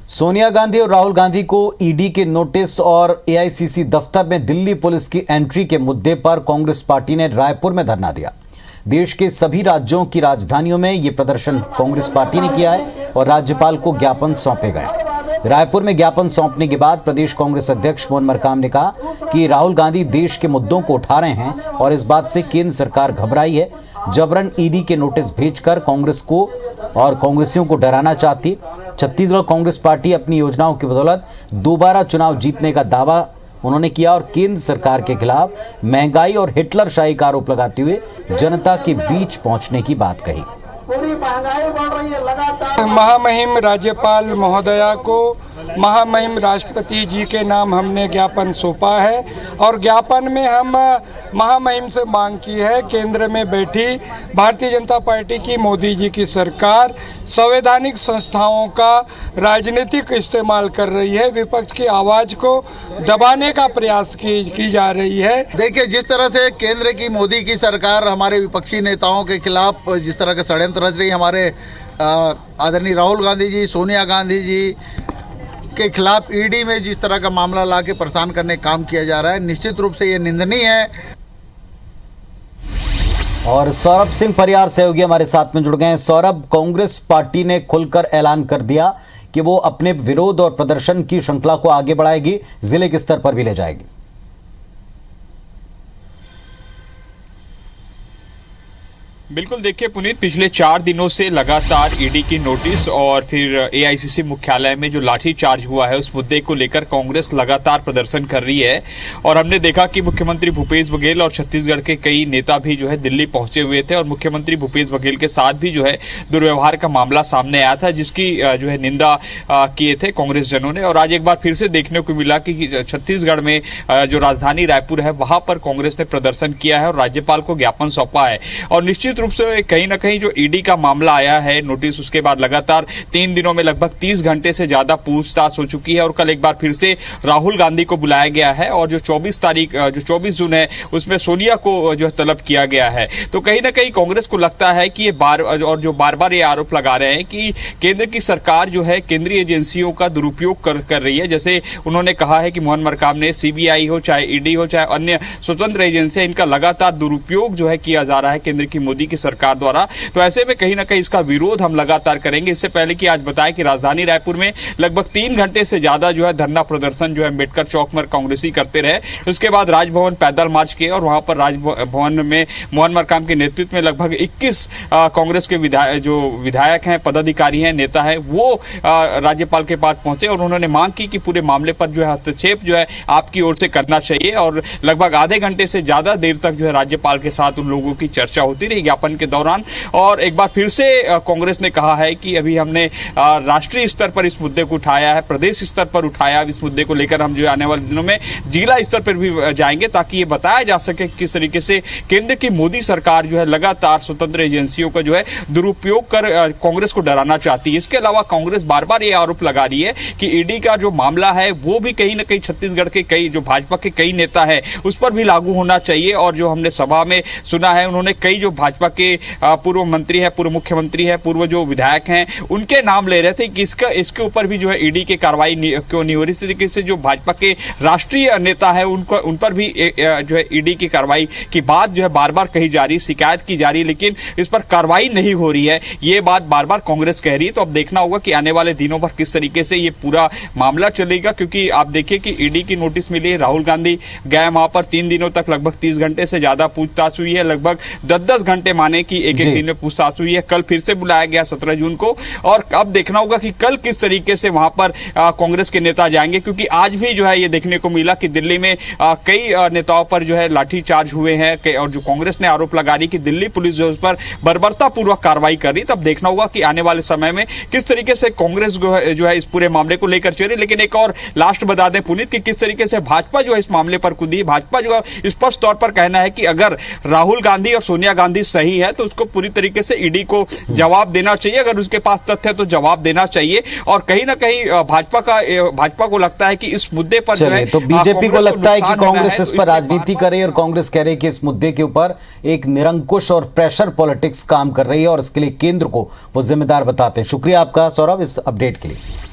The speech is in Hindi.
सोनिया गांधी और राहुल गांधी को ईडी के नोटिस और एआईसीसी दफ्तर में दिल्ली पुलिस की एंट्री के मुद्दे पर कांग्रेस पार्टी ने रायपुर में धरना दिया। देश के सभी राज्यों की राजधानियों में ये प्रदर्शन कांग्रेस पार्टी ने किया है और राज्यपाल को ज्ञापन सौंपे गए। रायपुर में ज्ञापन सौंपने के बाद प्रदेश कांग्रेस अध्यक्ष मोहन मरकाम ने कहा कि राहुल गांधी देश के मुद्दों को उठा रहे हैं और इस बात से केंद्र सरकार घबराई है। जबरन ईडी के नोटिस भेजकर कांग्रेस को और कांग्रेसियों को डराना चाहती। छत्तीसगढ़ कांग्रेस पार्टी अपनी योजनाओं की बदौलत दोबारा चुनाव जीतने का दावा उन्होंने किया और केंद्र सरकार के खिलाफ महंगाई और हिटलरशाही का आरोप लगाते हुए जनता के बीच पहुंचने की बात कही। महामहिम राज्यपाल महोदया को महामहिम राष्ट्रपति जी के नाम हमने ज्ञापन सौंपा है और ज्ञापन में हम महामहिम से मांग की है, केंद्र में बैठी भारतीय जनता पार्टी की मोदी जी की सरकार संवैधानिक संस्थाओं का राजनीतिक इस्तेमाल कर रही है, विपक्ष की आवाज़ को दबाने का प्रयास की जा रही है। देखिए, जिस तरह से केंद्र की मोदी की सरकार हमारे विपक्षी नेताओं के खिलाफ जिस तरह का षड्यंत्र रच रही है, हमारे आदरणीय राहुल गांधी जी, सोनिया गांधी जी के खिलाफ ईडी में जिस तरह का मामला लाके परेशान करने का काम किया जा रहा है, निश्चित रूप से ये निंदनीय है। और सौरभ सिंह परियार सहयोगी हमारे साथ में जुड़ गए हैं। सौरभ, कांग्रेस पार्टी ने खुलकर ऐलान कर दिया कि वो अपने विरोध और प्रदर्शन की श्रृंखला को आगे बढ़ाएगी, जिले के स्तर पर भी ले जाएगी। बिल्कुल, देखिए पुनीत, पिछले 4 दिनों से लगातार ईडी की नोटिस और फिर एआईसीसी मुख्यालय में जो लाठी चार्ज हुआ है उस मुद्दे को लेकर कांग्रेस लगातार प्रदर्शन कर रही है। और हमने देखा कि मुख्यमंत्री भूपेश बघेल और छत्तीसगढ़ के कई नेता भी जो है दिल्ली पहुंचे हुए थे और मुख्यमंत्री भूपेश बघेल के साथ भी जो है दुर्व्यवहार का मामला सामने आया था, जिसकी जो है निंदा किए थे कांग्रेस जनों ने। और आज एक बार फिर से देखने को मिला कि छत्तीसगढ़ में जो राजधानी रायपुर है वहां पर कांग्रेस ने प्रदर्शन किया है और राज्यपाल को ज्ञापन सौंपा है। और निश्चित रूप से कहीं ना कहीं जो ईडी का मामला आया है नोटिस, उसके बाद लगातार 3 दिनों में लगभग 30 घंटे से ज्यादा पूछताछ हो चुकी है और कल एक बार फिर से राहुल गांधी को बुलाया गया है और जो 24 जून है उसमें सोनिया को जो तलब किया गया है। तो कहीं ना कहीं कांग्रेस को लगता है कि ये बार बार ये आरोप लगा रहे हैं कि केंद्र की सरकार जो है केंद्रीय एजेंसियों का दुरुपयोग कर रही है। जैसे उन्होंने कहा है कि मोहन मरकाम ने, सीबीआई हो चाहे ईडी हो चाहे अन्य स्वतंत्र एजेंसियां, इनका लगातार दुरुपयोग जो है किया जा रहा है केंद्र की मोदी की सरकार द्वारा। तो ऐसे में कहीं ना कहीं इसका विरोध हम लगातार करेंगे। इससे पहले कि आज बताया कि राजधानी रायपुर में लगभग 3 घंटे से ज्यादा जो है धरना प्रदर्शन जो है अम्बेडकर चौक में कांग्रेसी करते रहे। उसके बाद राजभवन पैदल मार्च किए और वहां पर राजभवन में मोहन मरकाम के नेतृत्व में लगभग 21 कांग्रेस के विधायक हैं, पदाधिकारी हैं, नेता हैं, वो राज्यपाल के पास पहुंचे और उन्होंने मांग की कि पूरे मामले पर जो है हस्तक्षेप जो है आपकी ओर से करना चाहिए। और लगभग आधे घंटे से ज्यादा देर तक जो है राज्यपाल के साथ उन लोगों की चर्चा होती रही ज्ञापन के दौरान। और एक बार फिर से कांग्रेस ने कहा है कि अभी हमने राष्ट्रीय स्तर पर इस मुद्दे को उठाया है, प्रदेश स्तर पर उठाया, इस मुद्दे को लेकर हम जो आने वाले दिनों में जिला स्तर पर भी जाएंगे ताकि ये बताया जा सके किस तरीके से केंद्र की मोदी सरकार जो है लगातार स्वतंत्र एजेंसियों का जो है दुरुपयोग कर कांग्रेस को डराना चाहती है। इसके अलावा कांग्रेस बार बार ये आरोप लगा रही है कि ईडी का जो मामला है वो भी कहीं ना कहीं छत्तीसगढ़ के कई जो भाजपा के कई नेता है उस पर भी लागू होना चाहिए। और जो हमने सभा में सुना है, उन्होंने कई जो भाजपा के पूर्व मंत्री है, पूर्व मुख्यमंत्री है, पूर्व जो विधायक हैं, उनके नाम ले रहे थे कि इसके ऊपर भी जो है ईडी की कार्रवाई क्यों नहीं हो रही। इस तरीके से जो भाजपा के राष्ट्रीय नेता है उन पर भी जो है ईडी की कार्रवाई की बात जो है बार बार कही जा रही, शिकायत की जा रही, लेकिन इस पर कार्रवाई नहीं हो रही है। ये बात बार बार कांग्रेस कह रही है। तो अब देखना होगा कि आने वाले दिनों पर किस तरीके से ये पूरा मामला चलेगा, क्योंकि आप देखिए कि ईडी की नोटिस मिली है, राहुल गांधी गए वहां पर 3 दिनों तक लगभग 30 घंटे से ज्यादा पूछताछ हुई है, लगभग 10-10 घंटे माने कि एक दिन में पूछताछ हुई है। कल फिर से बुलाया गया 17 जून को और अब देखना होगा कि कल किस तरीके से वहां पर कांग्रेस के नेता जाएंगे, क्योंकि आज भी जो है ये देखने को मिला कि दिल्ली में कई नेताओं पर जो है लाठीचार्ज हुए हैं और जो कांग्रेस ने आरोप लगा रही कि दिल्ली पुलिस जो उस पर बर्बरतापूर्वक कार्रवाई कर रही। तब देखना होगा कि आने वाले समय में किस तरीके से कांग्रेस जो है इस पूरे मामले को लेकर चल रही। लेकिन एक और लास्ट बता दें पुनीत कि किस तरीके से भाजपा जो है इस मामले पर कूदी। भाजपा जो है स्पष्ट तौर पर कहना है कि अगर राहुल गांधी और सोनिया गांधी सही है तो उसको पूरी तरीके से ईडी को जवाब देना चाहिए, अगर उसके पास तथ्य है तो जवाब देना चाहिए। और कहीं ना कहीं भाजपा को लगता है कि इस मुद्दे पर जो है तो बीजेपी को लगता है कि कांग्रेस इस पर राजनीति करे और कांग्रेस कह रही है कि इस मुद्दे के ऊपर एक निरंकुश और प्रेशर पॉलिटिक्स काम कर रही है और इसके लिए केंद्र को वो जिम्मेदार बताते हैं। शुक्रिया आपका सौरभ इस अपडेट के लिए।